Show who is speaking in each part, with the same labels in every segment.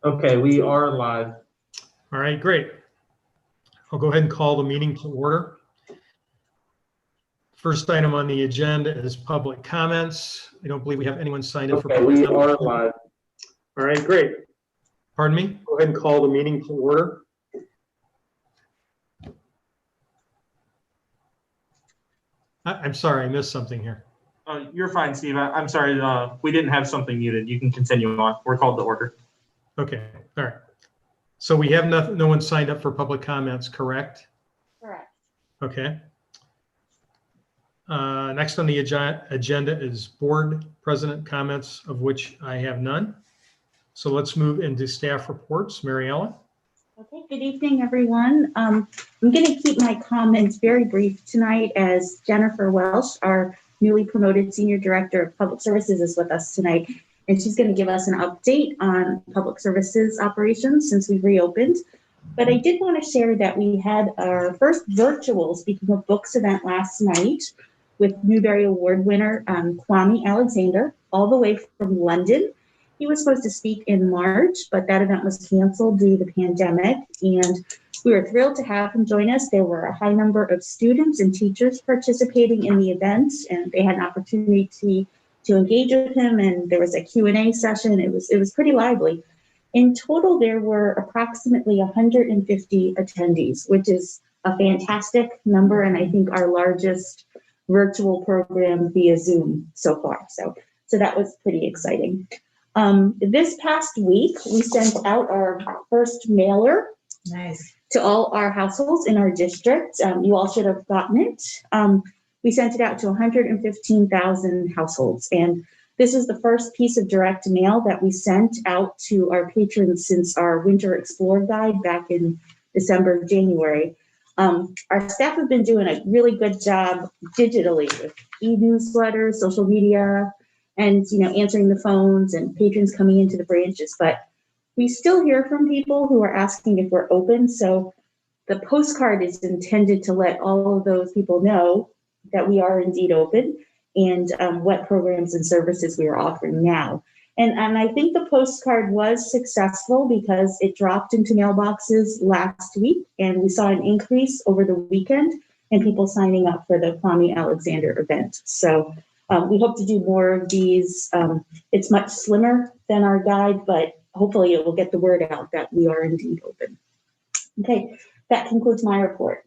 Speaker 1: Okay, we are live.
Speaker 2: All right, great. I'll go ahead and call the meeting to order. First item on the agenda is public comments. I don't believe we have anyone signed up for
Speaker 1: Okay,
Speaker 2: public
Speaker 1: we
Speaker 2: comment.
Speaker 1: are live.
Speaker 2: All right, great. Pardon me? Go ahead and call the meeting to order. I'm sorry, I missed something here.
Speaker 1: You're fine, Steve. I'm sorry. We didn't have something muted. You can continue on. We're called to order.
Speaker 2: Okay, all right. So we have no one signed up for public comments, correct?
Speaker 3: Correct.
Speaker 2: Okay. Next on the agenda is board president comments, of which I have none. So let's move into staff reports. Mariella?
Speaker 3: Okay, good evening, everyone. I'm going to keep my comments very brief tonight as Jennifer Welsh, our newly promoted Senior Director of Public Services, is with us tonight. And she's going to give us an update on public services operations since we've reopened. But I did want to share that we had our first virtual Speaking of Books event last night with Newbery Award winner Kwame Alexander, all the way from London. He was supposed to speak in March, but that event was canceled due to the pandemic. And we were thrilled to have him join us. There were a high number of students and teachers participating in the event, and they had an opportunity to engage with him. And there was a Q&A session. It was pretty lively. In total, there were approximately 150 attendees, which is a fantastic number, and I think our largest virtual program via Zoom so far. So that was pretty exciting. This past week, we sent out our first mailer to all our households in our district. You all should have gotten it. We sent it out to 115,000 households. And this is the first piece of direct mail that we sent out to our patrons since our Winter Explore Guide back in December, January. Our staff have been doing a really good job digitally with e-newsletters, social media, and answering the phones and patrons coming into the branches. But we still hear from people who are asking if we're open. So the postcard is intended to let all of those people know that we are indeed open and what programs and services we are offering now. And I think the postcard was successful because it dropped into mailboxes last week, and we saw an increase over the weekend in people signing up for the Kwame Alexander event. So we hope to do more of these. It's much slimmer than our guide, but hopefully it will get the word out that we are indeed open. Okay, that concludes my report.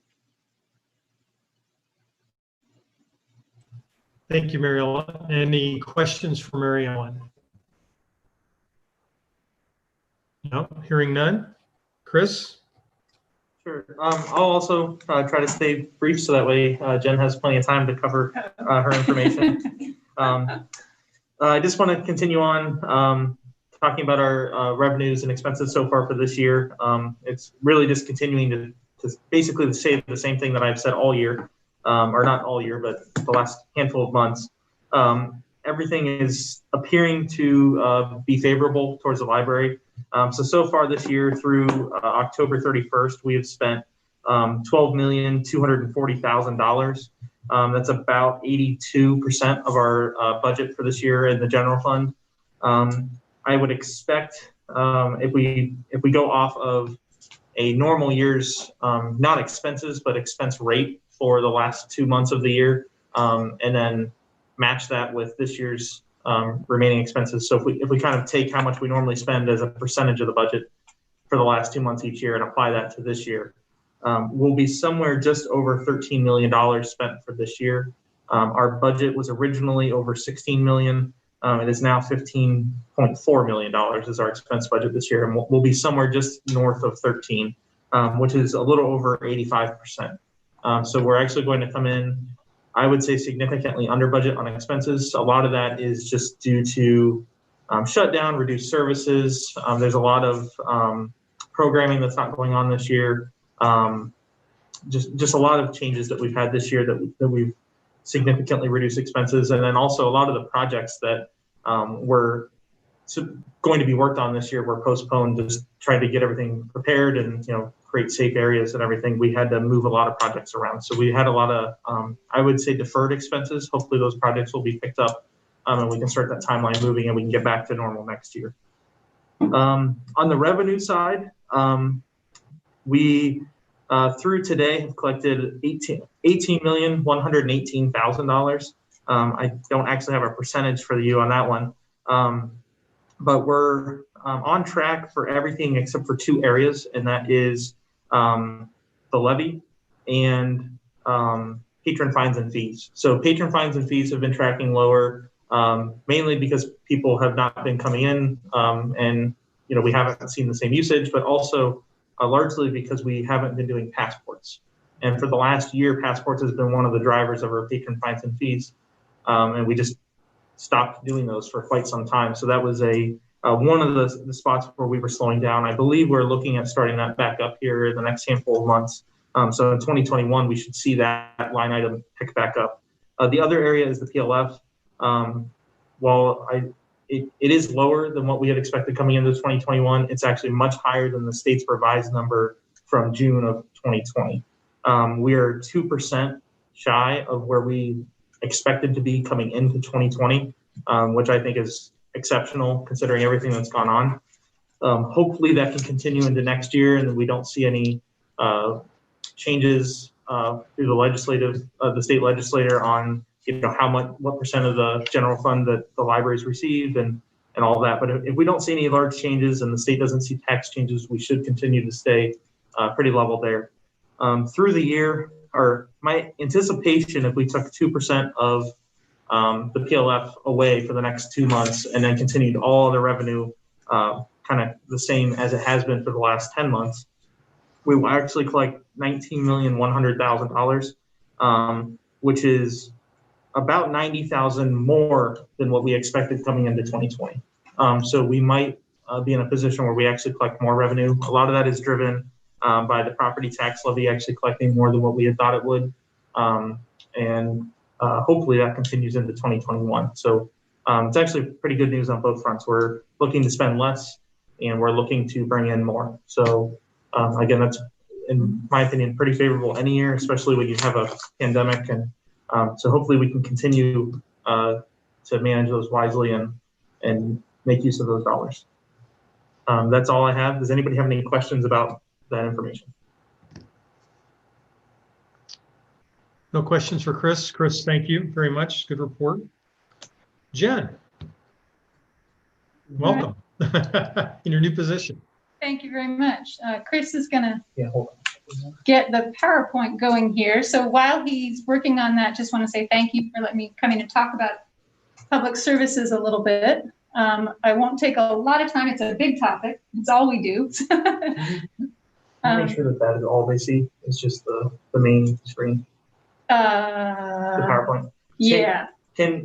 Speaker 2: Thank you, Mariella. Any questions for Mariella? No, hearing none. Chris?
Speaker 1: Sure. I'll also try to stay brief so that way Jen has plenty of time to cover her information. I just want to continue on talking about our revenues and expenses so far for this year. It's really just continuing to basically say the same thing that I've said all year, or not all year, but the last handful of months. Everything is appearing to be favorable towards the library. So far this year through October 31st, we have spent $12,240,000. That's about 82% of our budget for this year in the general fund. I would expect if we go off of a normal year's not expenses but expense rate for the last 2 months of the year, and then match that with this year's remaining expenses. So if we kind of take how much we normally spend as a percentage of the budget for the last 2 months each year and apply that to this year, we'll be somewhere just over $13 million spent for this year. Our budget was originally over $16 million. It is now $15.4 million is our expense budget this year, and we'll be somewhere just north of 13, which is a little over 85%. So we're actually going to come in, I would say, significantly under budget on expenses. A lot of that is just due to shutdown, reduced services. There's a lot of programming that's not going on this year. Just a lot of changes that we've had this year that we've significantly reduced expenses. And then also a lot of the projects that were going to be worked on this year were postponed, just trying to get everything prepared and create safe areas and everything, we had to move a lot of projects around. So we had a lot of, I would say, deferred expenses. Hopefully those projects will be picked up, and we can start that timeline moving and we can get back to normal next year. On the revenue side, we through today have collected $18,118,000. I don't actually have a percentage for you on that one, but we're on track for everything except for two areas, and that is the levy and patron fines and fees. So patron fines and fees have been tracking lower, mainly because people have not been coming in, and we haven't seen the same usage, but also largely because we haven't been doing passports. And for the last year, passports has been one of the drivers of our patron fines and fees, and we just stopped doing those for quite some time. So that was one of the spots where we were slowing down. I believe we're looking at starting that back up here in the next handful of months. So in 2021, we should see that line item pick back up. The other area is the PLF. While it is lower than what we had expected coming into 2021, it's actually much higher than the state's revised number from June of 2020. We are 2% shy of where we expected to be coming into 2020, which I think is exceptional considering everything that's gone on. Hopefully that can continue into next year and we don't see any changes through the state legislator on what percent of the general fund that the libraries receive and all that. But if we don't see any large changes and the state doesn't see tax changes, we should continue to stay pretty level there. Through the year, or my anticipation, if we took 2% of the PLF away for the next 2 months and then continued all the revenue kind of the same as it has been for the last 10 months, we will actually collect $19,100,000, which is about $90,000 more than what we expected coming into 2020. So we might be in a position where we actually collect more revenue. A lot of that is driven by the property tax levy actually collecting more than what we had thought it would. And hopefully that continues into 2021. So it's actually pretty good news on both fronts. We're looking to spend less and we're looking to bring in more. So again, that's, in my opinion, pretty favorable any year, especially when you have a pandemic. And so hopefully we can continue to manage those wisely and make use of those dollars. That's all I have. Does anybody have any questions about that information?
Speaker 2: No questions for Chris. Chris, thank you very much. Good report. Jen, welcome in your new position.
Speaker 4: Thank you very much. Chris is going to get the PowerPoint going here. So while he's working on that, just want to say thank you for letting me come in and talk about public services a little bit. I won't take a lot of time. It's a big topic. It's all we do.
Speaker 1: Make sure that is all they see. It's just the main screen. The PowerPoint.
Speaker 4: Yeah.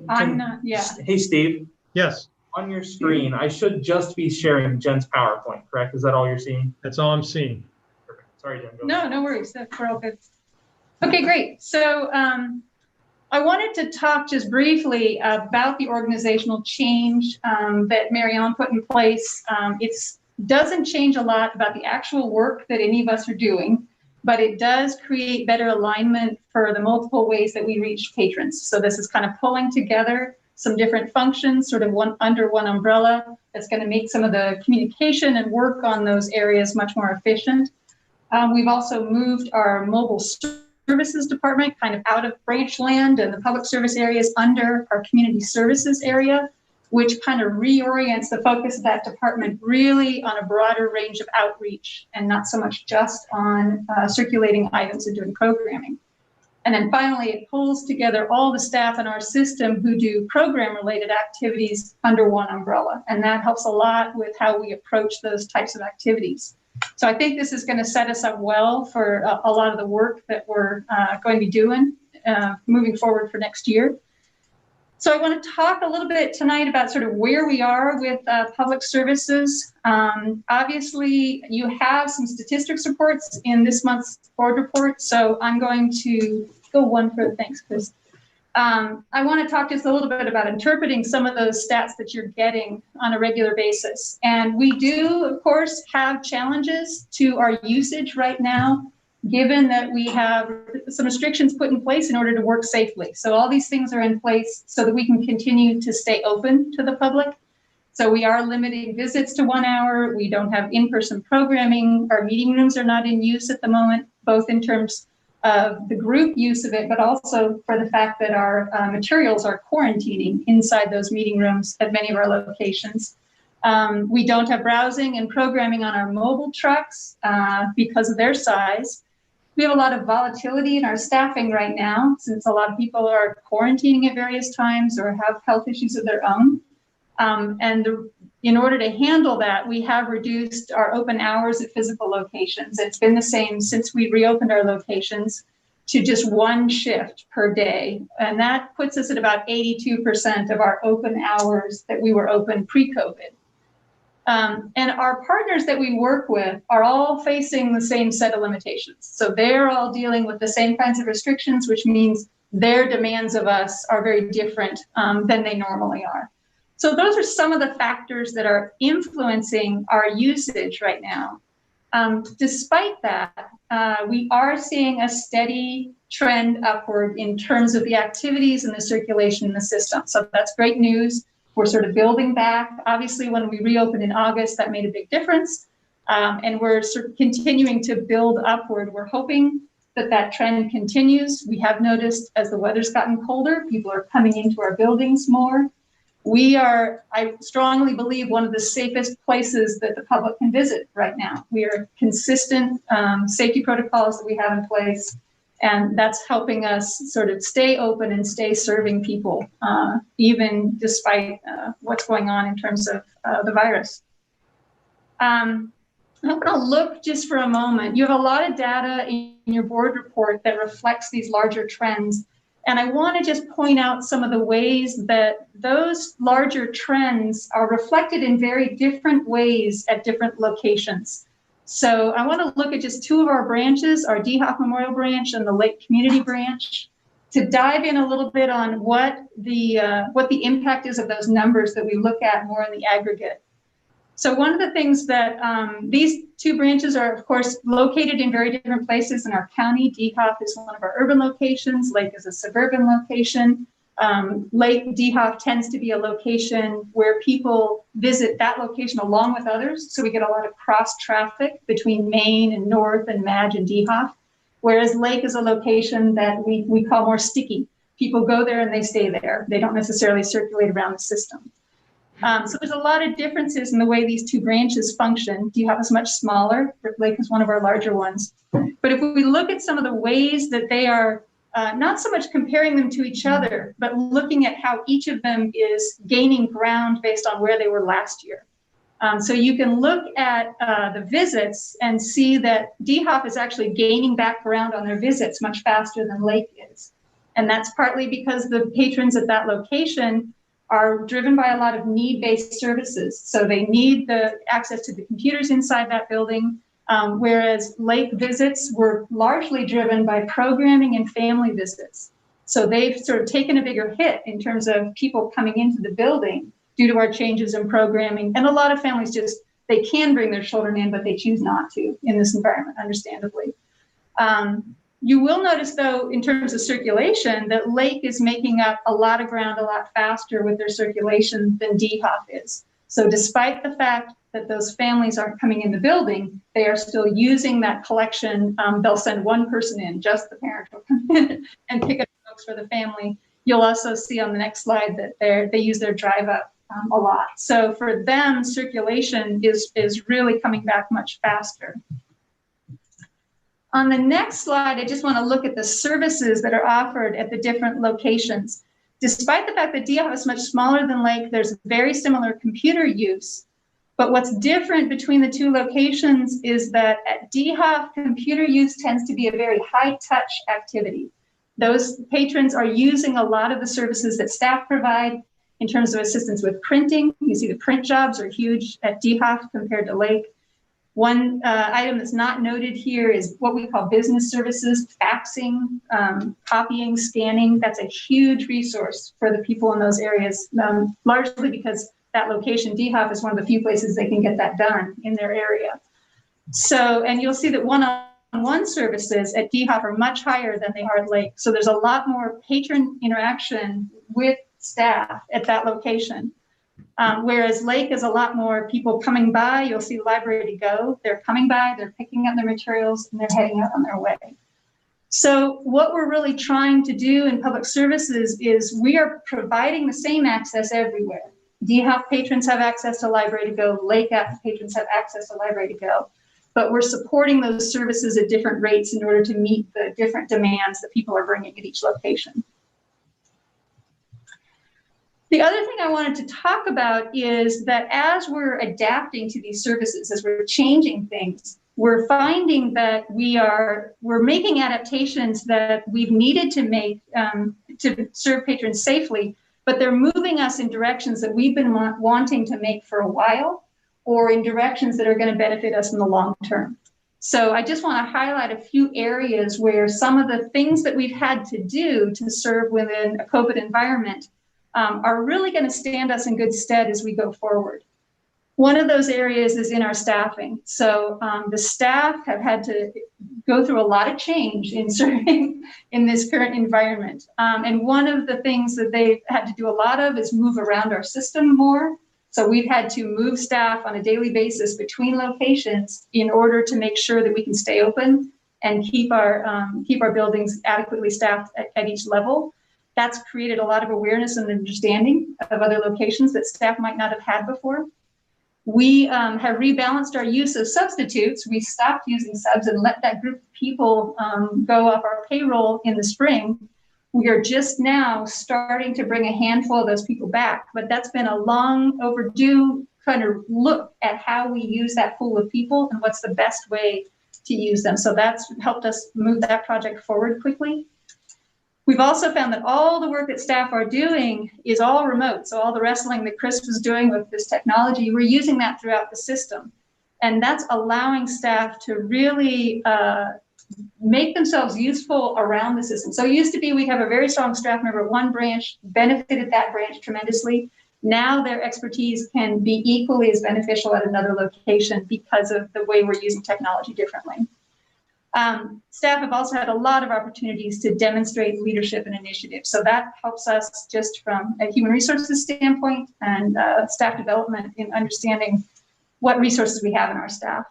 Speaker 1: I'm not. Yeah. Hey, Steve.
Speaker 2: Yes.
Speaker 1: On your screen, I should just be sharing Jen's PowerPoint, correct? Is that all you're seeing?
Speaker 2: That's all I'm seeing.
Speaker 1: Perfect. Sorry, Jen.
Speaker 4: No worries. We're all good. Okay, great. So I wanted to talk just briefly about the organizational change that Marianne put in place. It doesn't change a lot about the actual work that any of us are doing, but it does create better alignment for the multiple ways that we reach patrons. So this is kind of pulling together some different functions sort of under one umbrella that's going to make some of the communication and work on those areas much more efficient. We've also moved our mobile services department kind of out of branch land and the public service areas under our community services area, which kind of reorients the focus of that department really on a broader range of outreach and not so much just on circulating items and doing programming. And then finally, it pulls together all the staff in our system who do program-related activities under one umbrella. And that helps a lot with how we approach those types of activities. So I think this is going to set us up well for a lot of the work that we're going to be doing moving forward for next year. So I want to talk a little bit tonight about sort of where we are with public services. Obviously, you have some statistics reports in this month's board report, so I'm going to go one for thanks, Chris. I want to talk just a little bit about interpreting some of those stats that you're getting on a regular basis. And we do, of course, have challenges to our usage right now, given that we have some restrictions put in place in order to work safely. So all these things are in place so that we can continue to stay open to the public. So we are limiting visits to 1 hour. We don't have in-person programming. Our meeting rooms are not in use at the moment, both in terms of the group use of it, but also for the fact that our materials are quarantining inside those meeting rooms at many of our locations. We don't have browsing and programming on our mobile trucks because of their size. We have a lot of volatility in our staffing right now, since a lot of people are quarantining at various times or have health issues of their own. In order to handle that, we have reduced our open hours at physical locations. It's been the same since we reopened our locations to just 1 shift per day. And that puts us at about 82% of our open hours that we were open pre-COVID. And our partners that we work with are all facing the same set of limitations. So they're all dealing with the same kinds of restrictions, which means their demands of us are very different than they normally are. So those are some of the factors that are influencing our usage right now. Despite that, we are seeing a steady trend upward in terms of the activities and the circulation in the system. So that's great news. We're sort of building back. Obviously, when we reopened in August, that made a big difference. And we're sort of continuing to build upward. We're hoping that that trend continues. We have noticed as the weather's gotten colder, people are coming into our buildings more. We are, I strongly believe, one of the safest places that the public can visit right now. We are consistent safety protocols that we have in place, and that's helping us sort of stay open and stay serving people, even despite what's going on in terms of the virus. I'm going to look just for a moment. You have a lot of data in your board report that reflects these larger trends. And I want to just point out some of the ways that those larger trends are reflected in very different ways at different locations. So I want to look at just 2 of our branches, our DeHoff Memorial Branch and the Lake Community Branch, to dive in a little bit on what the impact is of those numbers that we look at more in the aggregate. So one of the things that these 2 branches are, of course, located in very different places in our county. DeHoff is one of our urban locations. Lake is a suburban location. Lake DeHoff tends to be a location where people visit that location along with others. So we get a lot of cross traffic between Main and North and Madge and DeHoff. Whereas Lake is a location that we call more sticky. People go there and they stay there. They don't necessarily circulate around the system. So there's a lot of differences in the way these 2 branches function. DeHoff is much smaller. Lake is one of our larger ones. But if we look at some of the ways that they are not so much comparing them to each other, but looking at how each of them is gaining ground based on where they were last year. So you can look at the visits and see that DeHoff is actually gaining back ground on their visits much faster than Lake is. And that's partly because the patrons at that location are driven by a lot of need-based services. So they need the access to the computers inside that building, whereas Lake visits were largely driven by programming and family visits. So they've sort of taken a bigger hit in terms of people coming into the building due to our changes in programming. And a lot of families just, they can bring their children in, but they choose not to in this environment, understandably. You will notice, though, in terms of circulation, that Lake is making up a lot of ground a lot faster with their circulation than DeHoff is. So despite the fact that those families aren't coming in the building, they are still using that collection. They'll send 1 person in, just the parent will come in and pick up folks for the family. You'll also see on the next slide that they use their drive up a lot. So for them, circulation is really coming back much faster. On the next slide, I just want to look at the services that are offered at the different locations. Despite the fact that DeHoff is much smaller than Lake, there's very similar computer use. But what's different between the 2 locations is that at DeHoff, computer use tends to be a very high-touch activity. Those patrons are using a lot of the services that staff provide in terms of assistance with printing. You see the print jobs are huge at DeHoff compared to Lake. One item that's not noted here is what we call business services, faxing, copying, scanning. That's a huge resource for the people in those areas, largely because that location, DHOP, is one of the few places they can get that done in their area. So, and you'll see that one-on-one services at DHOP are much higher than they are at Lake. So there's a lot more patron interaction with staff at that location. Whereas Lake is a lot more people coming by. You'll see Library to Go. They're coming by, they're picking up their materials, and they're heading out on their way. So what we're really trying to do in public services is we are providing the same access everywhere. DHOP patrons have access to Library to Go. Lake patrons have access to Library to Go. But we're supporting those services at different rates in order to meet the different demands that people are bringing at each location. The other thing I wanted to talk about is that as we're adapting to these services, as we're changing things, we're finding that we're making adaptations that we've needed to make to serve patrons safely, but they're moving us in directions that we've been wanting to make for a while, or in directions that are going to benefit us in the long term. So I just want to highlight a few areas where some of the things that we've had to do to serve within a COVID environment are really going to stand us in good stead as we go forward. One of those areas is in our staffing. So the staff have had to go through a lot of change in serving in this current environment. And one of the things that they've had to do a lot of is move around our system more. So we've had to move staff on a daily basis between locations in order to make sure that we can stay open and keep our buildings adequately staffed at each level. That's created a lot of awareness and understanding of other locations that staff might not have had before. We have rebalanced our use of substitutes. We stopped using subs and let that group of people go off our payroll in the spring. We are just now starting to bring a handful of those people back, but that's been a long overdue kind of look at how we use that pool of people and what's the best way to use them. So that's helped us move that project forward quickly. We've also found that all the work that staff are doing is all remote. So all the wrestling that Chris was doing with this technology, we're using that throughout the system. And that's allowing staff to really make themselves useful around the system. So it used to be we have a very strong staff member at one branch, benefited that branch tremendously. Now their expertise can be equally as beneficial at another location because of the way we're using technology differently. Staff have also had a lot of opportunities to demonstrate leadership and initiative. So that helps us just from a human resources standpoint and staff development in understanding what resources we have in our staff.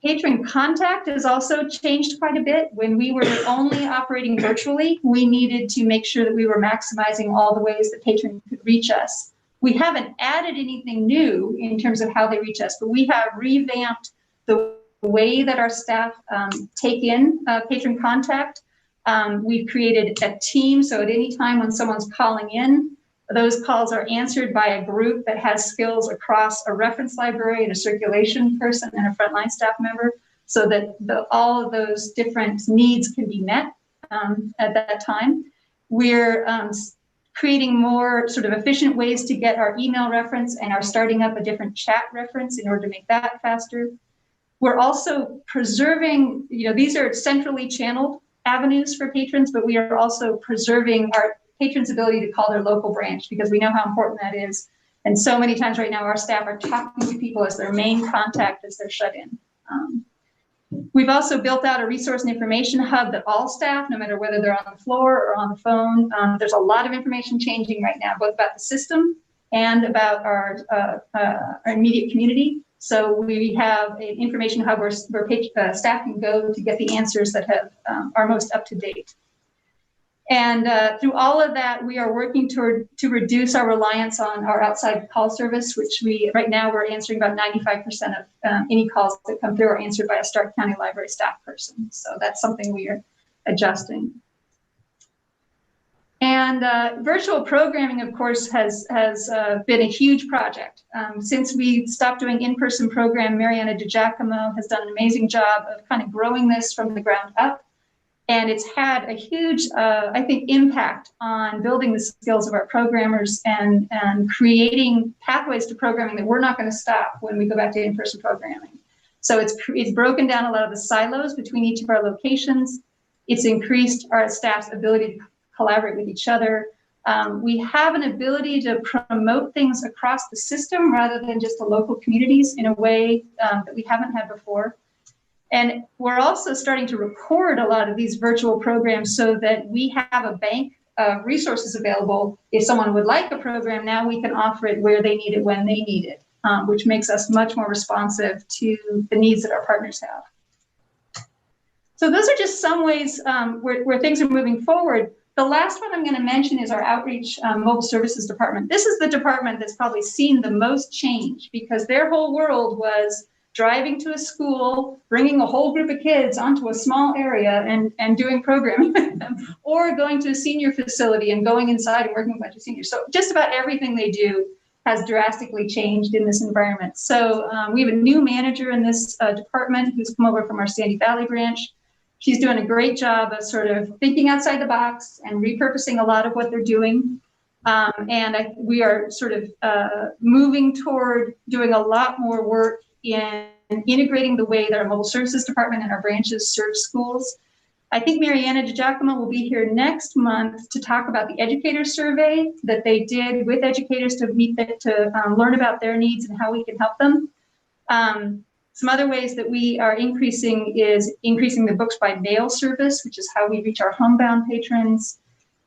Speaker 4: Patron contact has also changed quite a bit. When we were only operating virtually, we needed to make sure that we were maximizing all the ways that patrons could reach us. We haven't added anything new in terms of how they reach us, but we have revamped the way that our staff take in patron contact. We've created a team, so at any time when someone's calling in, those calls are answered by a group that has skills across a reference library and a circulation person and a frontline staff member, so that all of those different needs can be met at that time. We're creating more sort of efficient ways to get our email reference and are starting up a different chat reference in order to make that faster. We're also preserving, these are centrally channeled avenues for patrons, but we are also preserving our patrons' ability to call their local branch because we know how important that is. And so many times right now, our staff are talking to people as their main contact as they're shut in. We've also built out a resource and information hub that all staff, no matter whether they're on the floor or on the phone, there's a lot of information changing right now, both about the system and about our immediate community. So we have an information hub where staff can go to get the answers that are most up to date. And through all of that, we are working to reduce our reliance on our outside call service, which right now we're answering about 95% of any calls that come through are answered by a Stark County Library staff person. So that's something we are adjusting. And virtual programming, of course, has been a huge project. Since we stopped doing in-person program, Mariana DiGiacomo has done an amazing job of kind of growing this from the ground up. And it's had a huge, I think, impact on building the skills of our programmers and creating pathways to programming that we're not going to stop when we go back to in-person programming. So it's broken down a lot of the silos between each of our locations. It's increased our staff's ability to collaborate with each other. We have an ability to promote things across the system rather than just the local communities in a way that we haven't had before. And we're also starting to record a lot of these virtual programs so that we have a bank of resources available. If someone would like a program, now we can offer it where they need it, when they need it, which makes us much more responsive to the needs that our partners have. So those are just some ways where things are moving forward. The last one I'm going to mention is our outreach mobile services department. This is the department that's probably seen the most change because their whole world was driving to a school, bringing a whole group of kids onto a small area and doing programming with them, or going to a senior facility and going inside and working with a bunch of seniors. So just about everything they do has drastically changed in this environment. So we have a new manager in this department who's come over from our Sandy Valley branch. She's doing a great job of sort of thinking outside the box and repurposing a lot of what they're doing. We are sort of moving toward doing a lot more work in integrating the way that our mobile services department and our branches serve schools. I think Mariana DiGiacomo will be here next month to talk about the educator survey that they did with educators to learn about their needs and how we can help them. Some other ways that we are increasing the books by mail service, which is how we reach our homebound patrons.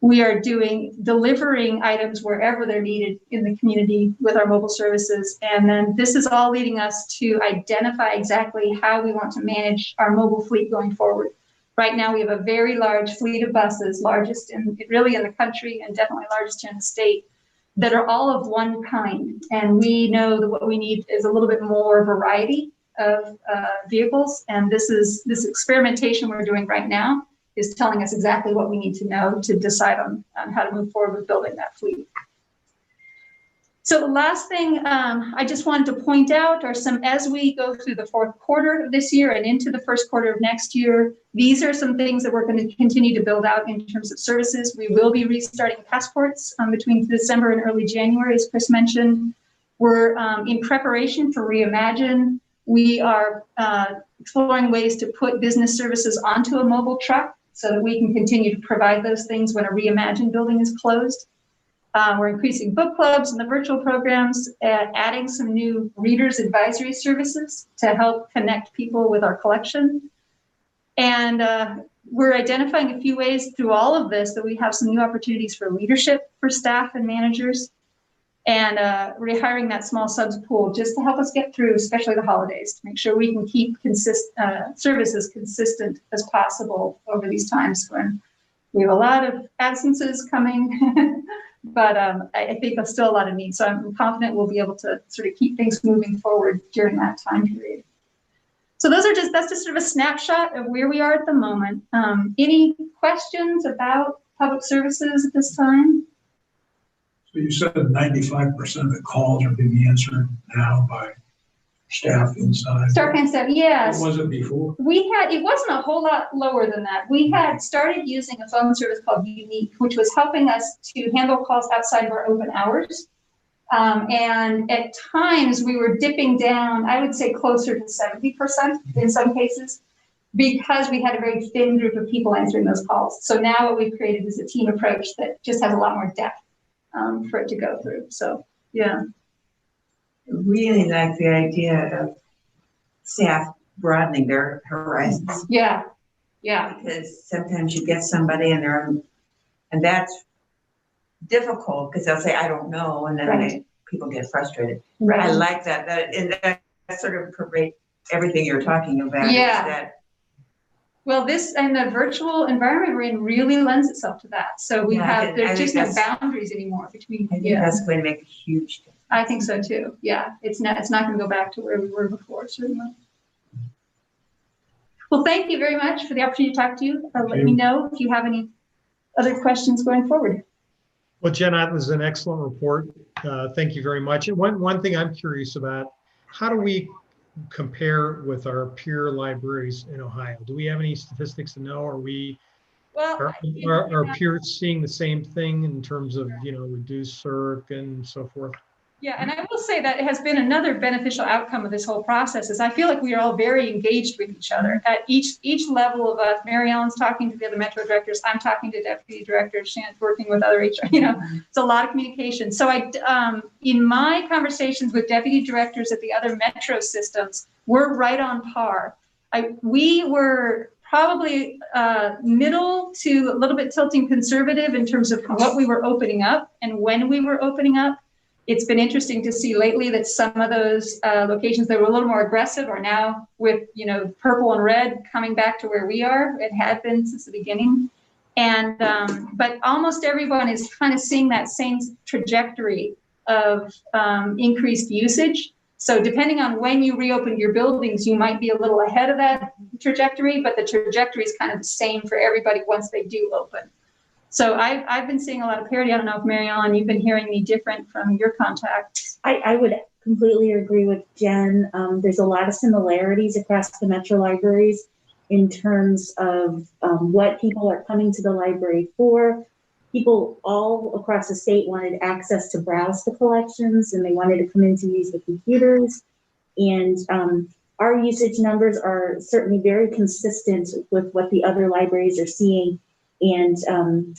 Speaker 4: We are delivering items wherever they're needed in the community with our mobile services. And then this is all leading us to identify exactly how we want to manage our mobile fleet going forward. Right now, we have a very large fleet of buses, largest really in the country and definitely largest here in the state, that are all of one kind. And we know that what we need is a little bit more variety of vehicles. And this experimentation we're doing right now is telling us exactly what we need to know to decide on how to move forward with building that fleet. So the last thing I just wanted to point out are as we go through the fourth quarter of this year and into the first quarter of next year, these are some things that we're going to continue to build out in terms of services. We will be restarting passports between December and early January, as Chris mentioned. We're in preparation for Reimagine. We are exploring ways to put business services onto a mobile truck so that we can continue to provide those things when a Reimagine building is closed. We're increasing book clubs and the virtual programs, adding some new readers advisory services to help connect people with our collection. And we're identifying a few ways through all of this that we have some new opportunities for leadership for staff and managers, and rehiring that small subs pool just to help us get through, especially the holidays, to make sure we can keep services consistent as possible over these times when we have a lot of absences coming. But I think there's still a lot of need. So I'm confident we'll be able to sort of keep things moving forward during that time period. So that's just sort of a snapshot of where we are at the moment. Any questions about public services at this time?
Speaker 5: So you said 95% of the calls are being answered now by staff inside.
Speaker 4: Staff, yes.
Speaker 5: What was it before?
Speaker 4: It wasn't a whole lot lower than that. We had started using a phone service called Unique, which was helping us to handle calls outside of our open hours. And at times we were dipping down, I would say closer to 70% in some cases, because we had a very thin group of people answering those calls. So now what we've created is a team approach that just has a lot more depth for it to go through. So, yeah.
Speaker 6: Really like the idea of staff broadening their horizons.
Speaker 4: Yeah, yeah.
Speaker 6: Because sometimes you get somebody and that's difficult because they'll say, I don't know, and then
Speaker 4: Right.
Speaker 6: people get frustrated.
Speaker 4: Right.
Speaker 6: I like that. That sort of pervades everything you're talking about.
Speaker 4: Yeah.
Speaker 6: Is that
Speaker 4: Well, this and the virtual environment we're in really lends itself to that. So there's just no boundaries anymore between.
Speaker 6: I think that's going to make a huge difference.
Speaker 4: I think so too. Yeah, it's not going to go back to where we were before, certainly. Well, thank you very much for the opportunity to talk to you. Let me know if you have any other questions going forward.
Speaker 2: Well, Jen, that was an excellent report. Thank you very much. And one thing I'm curious about, how do we compare with our peer libraries in Ohio? Do we have any statistics to know? Are peers seeing the same thing in terms of, reduced CERC and so forth?
Speaker 4: Yeah, and I will say that it has been another beneficial outcome of this whole process is I feel like we are all very engaged with each other at each level of us. Mary Ellen's talking to the other Metro directors. I'm talking to deputy directors. Shannon's working with other HR, it's a lot of communication. So in my conversations with deputy directors at the other Metro systems, we're right on par. We were probably middle to a little bit tilting conservative in terms of what we were opening up and when we were opening up. It's been interesting to see lately that some of those locations that were a little more aggressive are now with, purple and red coming back to where we are. It had been since the beginning. And, but almost everyone is kind of seeing that same trajectory of increased usage. So depending on when you reopen your buildings, you might be a little ahead of that trajectory, but the trajectory is kind of the same for everybody once they do open. So I've been seeing a lot of parity. I don't know if Mary Ellen, you've been hearing me different from your contacts.
Speaker 3: I would completely agree with Jen. There's a lot of similarities across the Metro libraries in terms of what people are coming to the library for. People all across the state wanted access to browse the collections, and they wanted to come in to use the computers. And our usage numbers are certainly very consistent with what the other libraries are seeing. And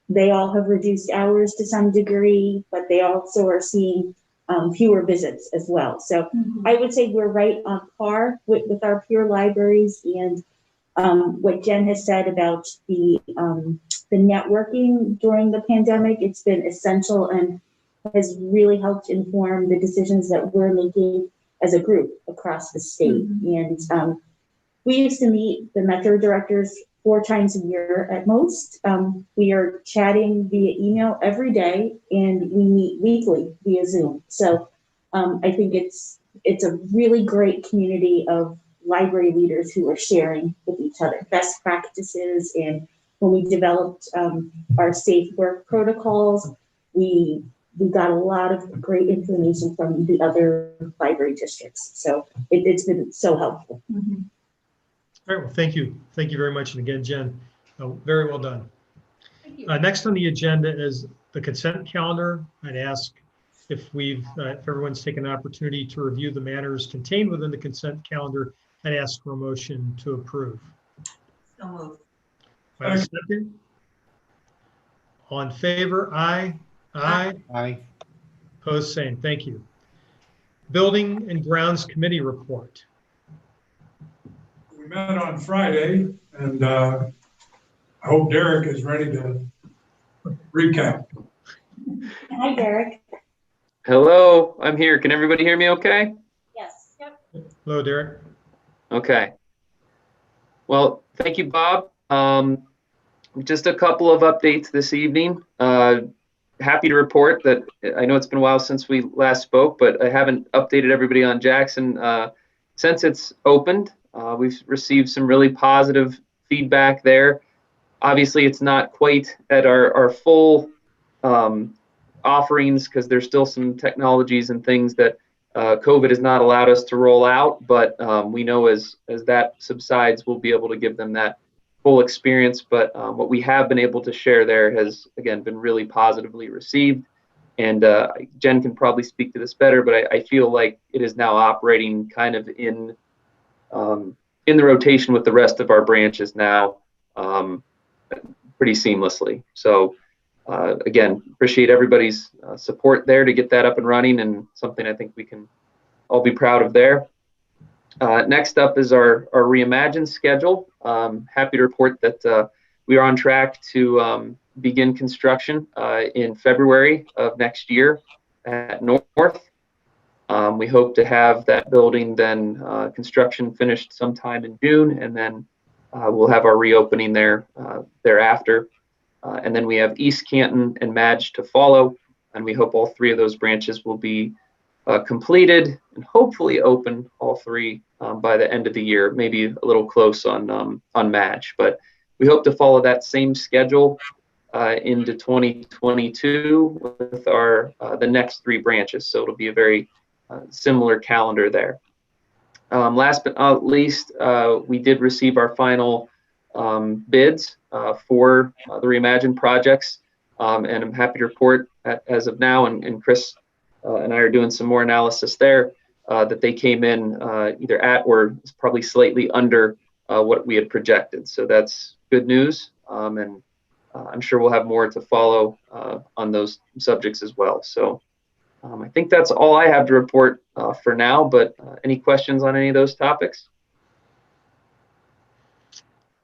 Speaker 3: they all have reduced hours to some degree, but they also are seeing fewer visits as well. So I would say we're right on par with our peer libraries. And what Jen has said about the networking during the pandemic, it's been essential and has really helped inform the decisions that we're making as a group across the state. And we used to meet the Metro directors 4 times a year at most. We are chatting via email every day, and we meet weekly via Zoom. So I think it's a really great community of library leaders who are sharing with each other best practices. And when we developed our safe work protocols, we got a lot of great information from the other library districts. So it's been so helpful.
Speaker 2: All right, well, thank you. Thank you very much. And again, Jen, very well done.
Speaker 4: Thank you.
Speaker 2: Next on the agenda is the consent calendar. I'd ask if everyone's taken an opportunity to review the matters contained within the consent calendar. I'd ask for a motion to approve.
Speaker 6: So moved.
Speaker 2: I have a second. All in favor? Aye. Aye.
Speaker 7: Aye.
Speaker 2: Opposed, same. Thank you. Building and Grounds Committee report.
Speaker 5: We met on Friday, and I hope Derek is ready to recap.
Speaker 3: Hi, Derek.
Speaker 8: Hello, I'm here. Can everybody hear me okay?
Speaker 3: Yes. Yep.
Speaker 2: Hello, Derek.
Speaker 8: Okay. Well, thank you, Bob. Just a couple of updates this evening. Happy to report that I know it's been a while since we last spoke, but I haven't updated everybody on Jackson since it's opened. We've received some really positive feedback there. Obviously, it's not quite at our full offerings because there's still some technologies and things that COVID has not allowed us to roll out, but we know as that subsides, we'll be able to give them that full experience. But what we have been able to share there has, again, been really positively received. And Jen can probably speak to this better, but I feel like it is now operating kind of in the rotation with the rest of our branches now pretty seamlessly. So again, appreciate everybody's support there to get that up and running, and something I think we can all be proud of there. Next up is our Reimagine schedule. Happy to report that we are on track to begin construction in February of next year at North. We hope to have that building then construction finished sometime in June, and then we'll have our reopening there thereafter. And then we have East Canton and Madge to follow, and we hope all 3 of those branches will be completed and hopefully open, all 3, by the end of the year. Maybe a little close on Madge, but we hope to follow that same schedule into 2022 with the next 3 branches. So it'll be a very similar calendar there. Last but not least, we did receive our final bids for the Reimagine projects, and I'm happy to report as of now, and Chris and I are doing some more analysis there, that they came in either at or probably slightly under what we had projected. So that's good news, and I'm sure we'll have more to follow on those subjects as well. So I think that's all I have to report for now, but any questions on any of those topics?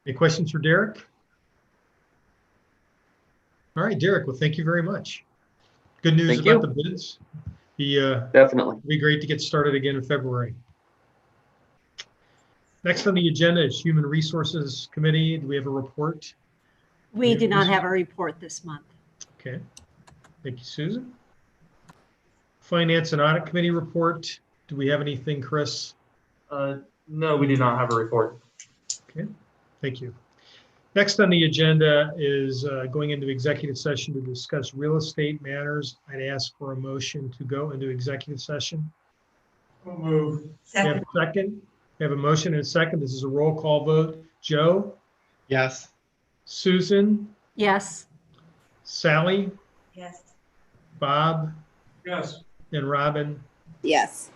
Speaker 2: Any questions for Derek? All right, Derek, well, thank you very much. Good news
Speaker 8: Thank
Speaker 2: about
Speaker 8: you.
Speaker 2: the bids.
Speaker 8: Definitely.
Speaker 2: Be great to get started again in February. Next on the agenda is Human Resources Committee. Do we have a report?
Speaker 7: We do not have a report this month.
Speaker 2: Okay, thank you, Susan. Finance and Audit Committee report. Do we have anything, Chris?
Speaker 1: No, we do not have a report.
Speaker 2: Okay, thank you. Next on the agenda is going into executive session to discuss real estate matters. I'd ask for a motion to go into executive session.
Speaker 5: We'll move.
Speaker 2: We have
Speaker 6: Second,
Speaker 2: a second. We have a motion and a second. This is a roll call vote. Joe,
Speaker 9: Yes.
Speaker 2: Susan,
Speaker 7: Yes.
Speaker 2: Sally,
Speaker 6: yes.
Speaker 2: Bob,
Speaker 5: Yes.
Speaker 2: and Robin.
Speaker 10: Yes.